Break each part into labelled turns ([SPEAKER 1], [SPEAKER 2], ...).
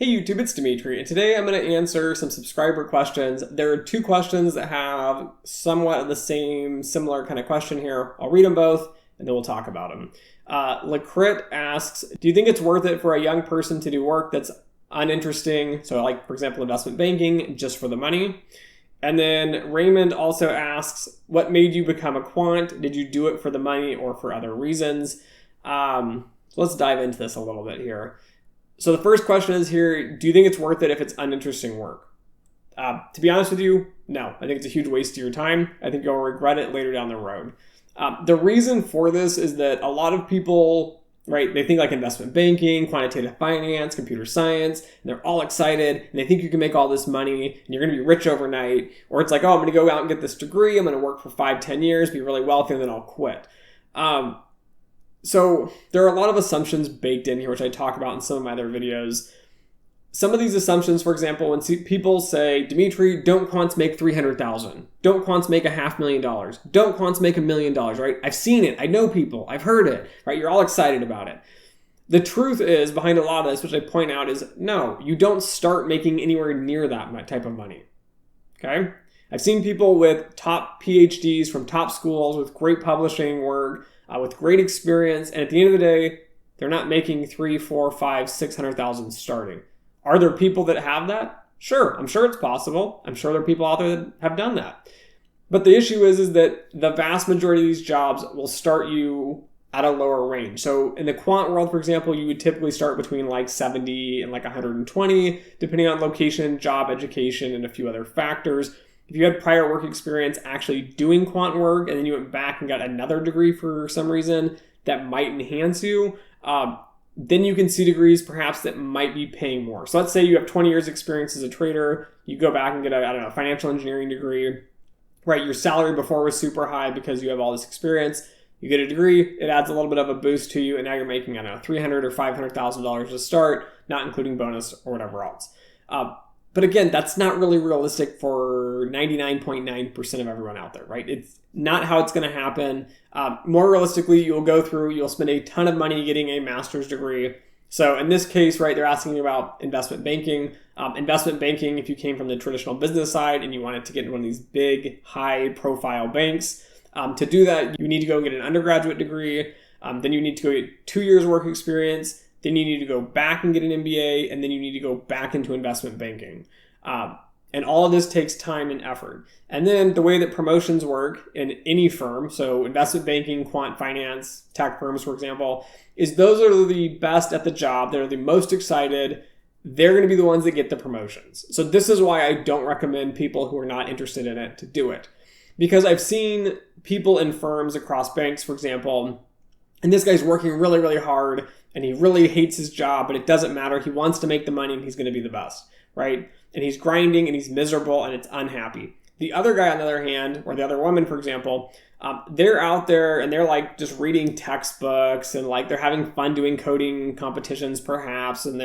[SPEAKER 1] Hey YouTube, it's Dimitri, and today I'm going to answer some subscriber questions. There are two questions that have somewhat the similar kind of question here. I'll read them both, and then we'll talk about them. Lacrit asks, do you think it's worth it for a young person to do work that's uninteresting, so like, for example, investment banking, just for the money? And then Raymond also asks, what made you become a quant? Did you do it for the money or for other reasons? So let's dive into this a little bit here. So the first question is here, do you think it's worth it if it's uninteresting work? To be honest with you, no. I think it's a huge waste of your time. I think you'll regret it later down the road. The reason for this is that a lot of people, right, they think like investment banking, quantitative finance, computer science, and they're all excited, and they think you can make all this money, and you're going to be rich overnight. Or it's like, oh, I'm going to go out and get this degree, I'm going to work for 5-10 years, be really wealthy, and then I'll quit. So there are a lot of assumptions baked in here, which I talk about in some of my other videos. Some of these assumptions, for example, when people say, Dimitri, don't quants make $300,000. Don't quants make $500,000. Don't quants make $1 million, right? I've seen it. I know people. I've heard it, right? You're all excited about it. The truth is, behind a lot of this, which I point out, is no, you don't start making anywhere near that type of money, okay? I've seen people with top PhDs from top schools with great publishing work, with great experience, and at the end of the day, they're not making $300,000, $400,000, $500,000, $600,000 starting. Are there people that have that? Sure, I'm sure it's possible. I'm sure there are people out there that have done that. But the issue is that the vast majority of these jobs will start you at a lower range. So in the quant world, for example, you would typically start between like 70 and like 120, depending on location, job, education, and a few other factors. If you had prior work experience actually doing quant work and then you went back and got another degree for some reason that might enhance you, then you can see degrees perhaps that might be paying more. So let's say you have 20 years experience as a trader, you go back and get a, financial engineering degree, right? Your salary before was super high because you have all this experience. You get a degree, it adds a little bit of a boost to you, and now you're making, $300,000 or $500,000 to start, not including bonus or whatever else. But again, that's not really realistic for 99.9% of everyone out there, right? It's not how it's going to happen. More realistically, you'll spend a ton of money getting a master's degree. So in this case, right, they're asking about investment banking. Investment banking, if you came from the traditional business side and you wanted to get into one of these big, high-profile banks, to do that, you need to go get an undergraduate degree. Then you need to go get 2 years work experience. Then you need to go back and get an MBA, and then you need to go back into investment banking. And all of this takes time and effort. And then the way that promotions work in any firm, so investment banking, quant finance, tech firms, for example, is those are the best at the job. They're the most excited. They're going to be the ones that get the promotions. So this is why I don't recommend people who are not interested in it to do it. Because I've seen people in firms across banks, for example, and this guy's working really, really hard, and he really hates his job, but it doesn't matter. He wants to make the money, and he's going to be the best, right? And he's grinding, and he's miserable, and it's unhappy. The other guy, on the other hand, or the other woman, for example, they're out there, and they're like just reading textbooks, and like they're having fun doing coding competitions, perhaps, and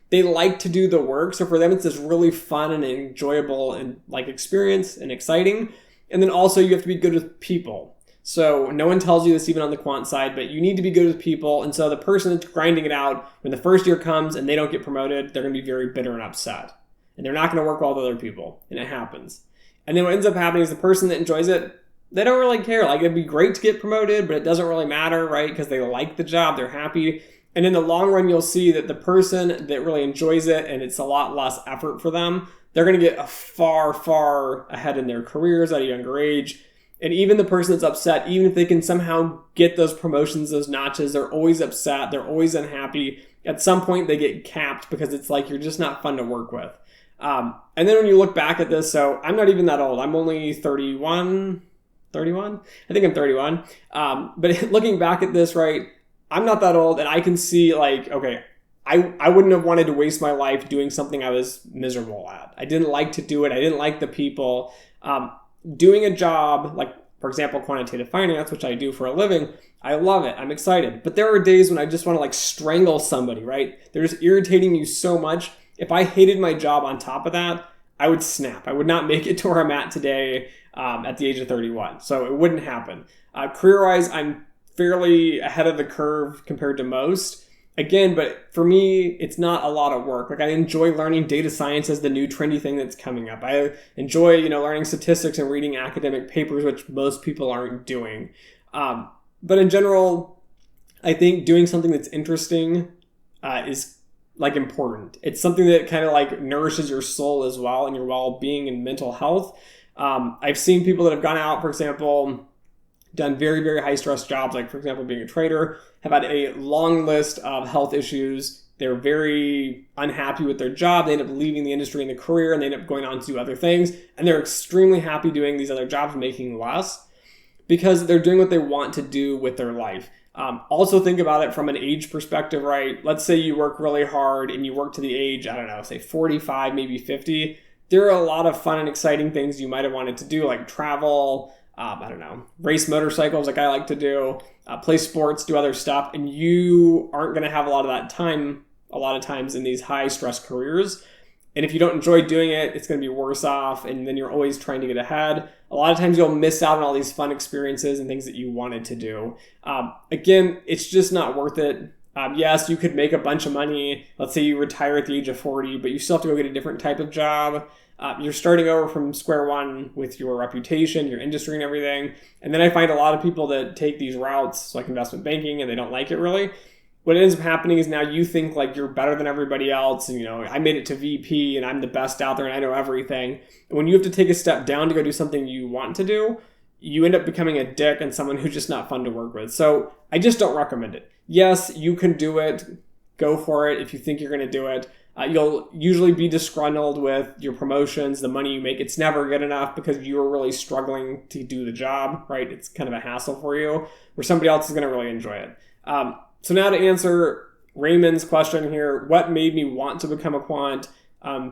[SPEAKER 1] they like to do the work. So for them, it's this really fun and enjoyable and like experience and exciting. And then also you have to be good with people. So no one tells you this even on the quant side, but you need to be good with people. And so the person that's grinding it out, when the first year comes and they don't get promoted, they're going to be very bitter and upset. And they're not going to work well with other people. And it happens. And then what ends up happening is the person that enjoys it, they don't really care. Like, it'd be great to get promoted, but it doesn't really matter, right? Because they like the job, they're happy. And in the long run, you'll see that the person that really enjoys it and it's a lot less effort for them, they're going to get far, far ahead in their careers at a younger age. And even the person that's upset, even if they can somehow get those promotions, those notches, they're always upset. They're always unhappy. At some point, they get capped because it's like you're just not fun to work with. And then when you look back at this, so I'm not even that old. I'm only 31? I think I'm 31. But looking back at this, right, I'm not that old. And I can see like, okay, I wouldn't have wanted to waste my life doing something I was miserable at. I didn't like to do it. I didn't like the people. Doing a job, like, for example, quantitative finance, which I do for a living, I love it. I'm excited. But there are days when I just want to like strangle somebody, right? They're just irritating you so much. If I hated my job on top of that, I would snap. I would not make it to where I'm at today at the age of 31. So it wouldn't happen. Career-wise, I'm fairly ahead of the curve compared to most. Again, but for me, it's not a lot of work. Like I enjoy learning data science as the new trendy thing that's coming up. I enjoy, learning statistics and reading academic papers, which most people aren't doing. But in general, I think doing something that's interesting is like important. It's something that kind of like nourishes your soul as well and your well-being and mental health. I've seen people that have gone out, for example, done very, very high stress jobs, like for example, being a trader, have had a long list of health issues. They're very unhappy with their job. They end up leaving the industry and the career and they end up going on to do other things. And they're extremely happy doing these other jobs, making less because they're doing what they want to do with their life. Also think about it from an age perspective, right? Let's say you work really hard and you work to the age, I don't know, say 45, maybe 50. There are a lot of fun and exciting things you might have wanted to do, like travel, I don't know, race motorcycles like I like to do, play sports, do other stuff. And you aren't going to have a lot of that time, a lot of times in these high stress careers. And if you don't enjoy doing it, it's going to be worse off. And then you're always trying to get ahead. A lot of times you'll miss out on all these fun experiences and things that you wanted to do. Again, it's just not worth it. Yes, you could make a bunch of money. Let's say you retire at the age of 40, but you still have to go get a different type of job. You're starting over from square one with your reputation, your industry and everything. And then I find a lot of people that take these routes like investment banking and they don't like it really. What ends up happening is now you think like you're better than everybody else. And, I made it to VP and I'm the best out there and I know everything. And when you have to take a step down to go do something you want to do, you end up becoming a dick and someone who's just not fun to work with. So I just don't recommend it. Yes, you can do it. Go for it if you think you're going to do it. You'll usually be disgruntled with your promotions, the money you make. It's never good enough because you're really struggling to do the job, right? It's kind of a hassle for you, where somebody else is going to really enjoy it. So now to answer Raymond's question here, what made me want to become a quant?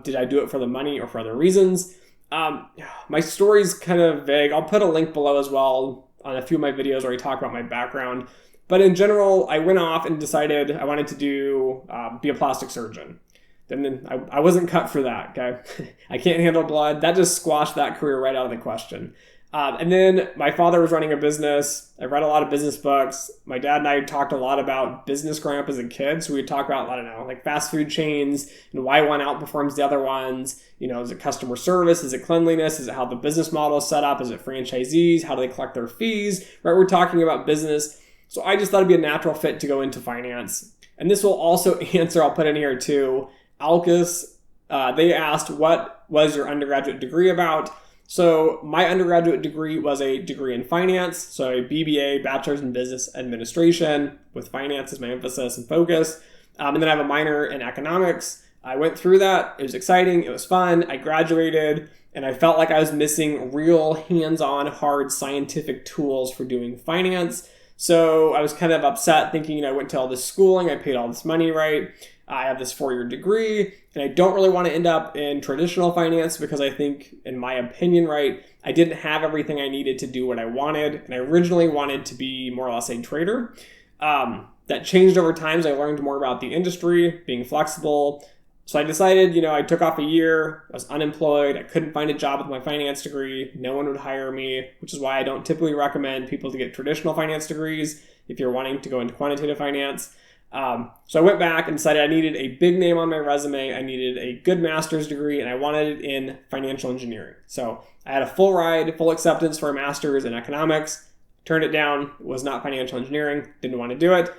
[SPEAKER 1] Did I do it for the money or for other reasons? My story's kind of vague. I'll put a link below as well on a few of my videos where I talk about my background. But in general, I went off and decided I wanted to be a plastic surgeon. Then I wasn't cut for that, okay? I can't handle blood. That just squashed that career right out of the question. And then my father was running a business. I read a lot of business books. My dad and I talked a lot about business growing up as a kid. So we'd talk about, I don't know, like fast food chains and why one outperforms the other ones. Is it customer service? Is it cleanliness? Is it how the business model is set up? Is it franchisees? How do they collect their fees? Right? We're talking about business. So I just thought it'd be a natural fit to go into finance. And this will also answer, I'll put in here too, ALCUS. They asked, what was your undergraduate degree about? So my undergraduate degree was a degree in finance, so a BBA, Bachelor's in Business Administration, with finance as my emphasis and focus. And then I have a minor in economics. I went through that. It was exciting. It was fun. I graduated, and I felt like I was missing real hands-on, hard scientific tools for doing finance. So I was kind of upset thinking, I went to all this schooling, I paid all this money, right? I have this 4-year degree, and I don't really want to end up in traditional finance because I think, in my opinion, right, I didn't have everything I needed to do what I wanted, and I originally wanted to be more or less a trader. That changed over time as I learned more about the industry, being flexible. So I decided, I took off a year, I was unemployed, I couldn't find a job with my finance degree, no one would hire me, which is why I don't typically recommend people to get traditional finance degrees if you're wanting to go into quantitative finance. So I went back and decided I needed a big name on my resume, I needed a good master's degree, and I wanted it in financial engineering. So I had a full ride, full acceptance for a master's in economics, turned it down, was not financial engineering, didn't want to do it.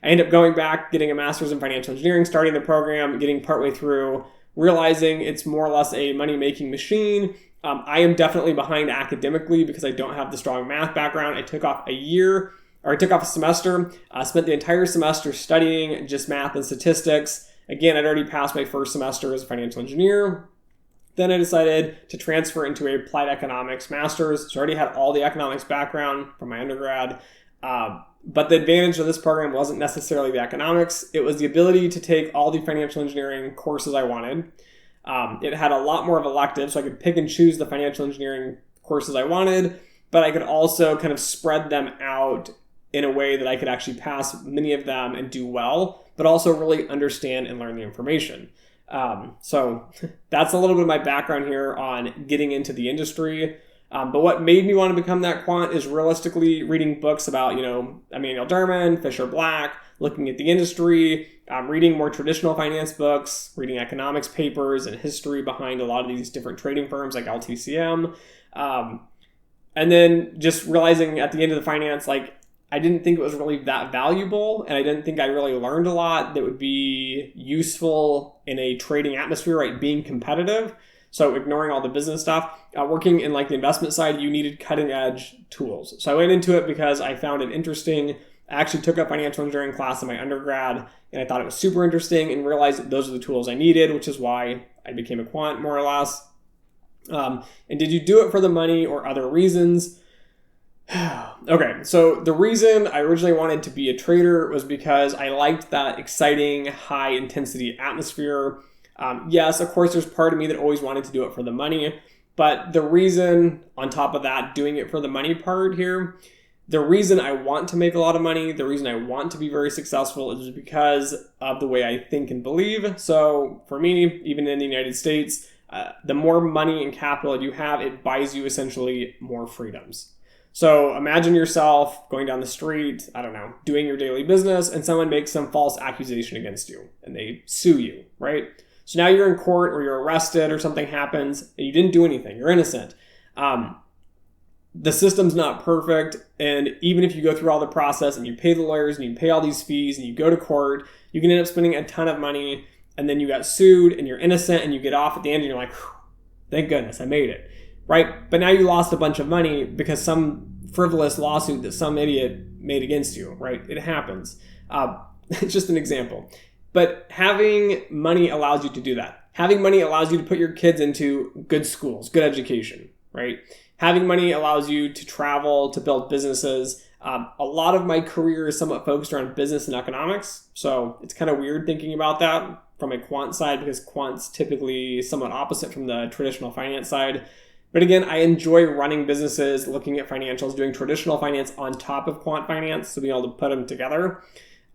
[SPEAKER 1] I ended up going back, getting a master's in financial engineering, starting the program, getting partway through, realizing it's more or less a money-making machine. I am definitely behind academically because I don't have the strong math background. I took off a semester, spent the entire semester studying just math and statistics. Again, I'd already passed my first semester as a financial engineer. Then I decided to transfer into a applied economics master's. So I already had all the economics background from my undergrad. But the advantage of this program wasn't necessarily the economics. It was the ability to take all the financial engineering courses I wanted. It had a lot more of electives, so I could pick and choose the financial engineering courses I wanted, but I could also kind of spread them out in a way that I could actually pass many of them and do well, but also really understand and learn the information. So that's a little bit of my background here on getting into the industry. But what made me want to become that quant is realistically reading books about, Emanuel Derman, Fisher Black, looking at the industry, reading more traditional finance books, reading economics papers and history behind a lot of these different trading firms like LTCM. And then just realizing at the end of the finance, like, I didn't think it was really that valuable, and I didn't think I really learned a lot that would be useful in a trading atmosphere, right? Being competitive. So ignoring all the business stuff, working in like the investment side, you needed cutting edge tools. So I went into it because I found it interesting. I actually took a financial engineering class in my undergrad, and I thought it was super interesting and realized that those are the tools I needed, which is why I became a quant, more or less. And did you do it for the money or other reasons? Okay, so the reason I originally wanted to be a trader was because I liked that exciting, high intensity atmosphere. Yes, of course, there's part of me that always wanted to do it for the money, but the reason, on top of that, doing it for the money part here, the reason I want to make a lot of money, the reason I want to be very successful is because of the way I think and believe. So for me, even in the United States, the more money and capital you have, it buys you essentially more freedoms. So imagine yourself going down the street, I don't know, doing your daily business, and someone makes some false accusation against you and they sue you, right? So now you're in court or you're arrested or something happens and you didn't do anything. You're innocent. The system's not perfect. And even if you go through all the process and you pay the lawyers and you pay all these fees and you go to court, you can end up spending a ton of money, and then you got sued and you're innocent and you get off at the end and you're like, thank goodness I made it. Right? But now you lost a bunch of money because some frivolous lawsuit that some idiot made against you, right? It happens. It's just an example. But having money allows you to do that. Having money allows you to put your kids into good schools, good education, right? Having money allows you to travel, to build businesses. A lot of my career is somewhat focused around business and economics. So it's kind of weird thinking about that from a quant side, because quant's typically somewhat opposite from the traditional finance side. But again, I enjoy running businesses, looking at financials, doing traditional finance on top of quant finance, so being able to put them together.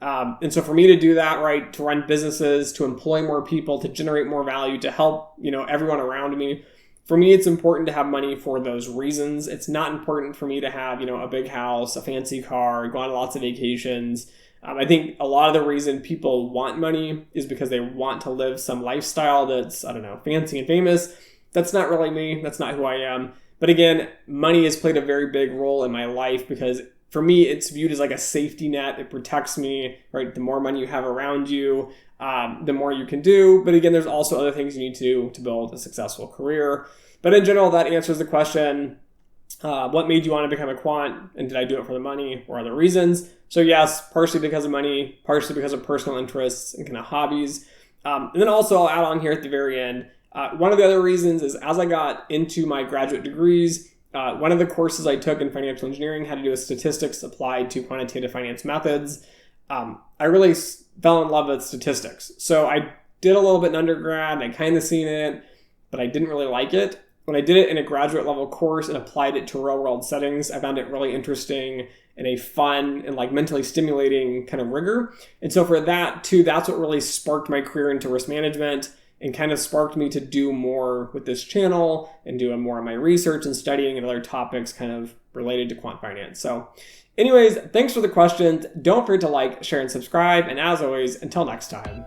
[SPEAKER 1] And so for me to do that, right, to run businesses, to employ more people, to generate more value, to help, everyone around me, for me, it's important to have money for those reasons. It's not important for me to have, a big house, a fancy car, go on lots of vacations. I think a lot of the reason people want money is because they want to live some lifestyle that's, fancy and famous. That's not really me. That's not who I am. But again, money has played a very big role in my life because for me, it's viewed as like a safety net. It protects me, right? The more money you have around you, the more you can do. But again, there's also other things you need to do to build a successful career. But in general, that answers the question, what made you want to become a quant? And did I do it for the money or other reasons? So yes, partially because of money, partially because of personal interests and kind of hobbies. And then also I'll add on here at the very end, one of the other reasons is as I got into my graduate degrees, one of the courses I took in financial engineering had to do with statistics applied to quantitative finance methods. I really fell in love with statistics. So I did a little bit in undergrad and I kind of seen it, but I didn't really like it. When I did it in a graduate level course and applied it to real world settings, I found it really interesting and a fun and like mentally stimulating kind of rigor. And so for that too, that's what really sparked my career into risk management and kind of sparked me to do more with this channel and do more of my research and studying and other topics kind of related to quant finance. So anyways, thanks for the questions. Don't forget to like, share, and subscribe. And as always, until next time.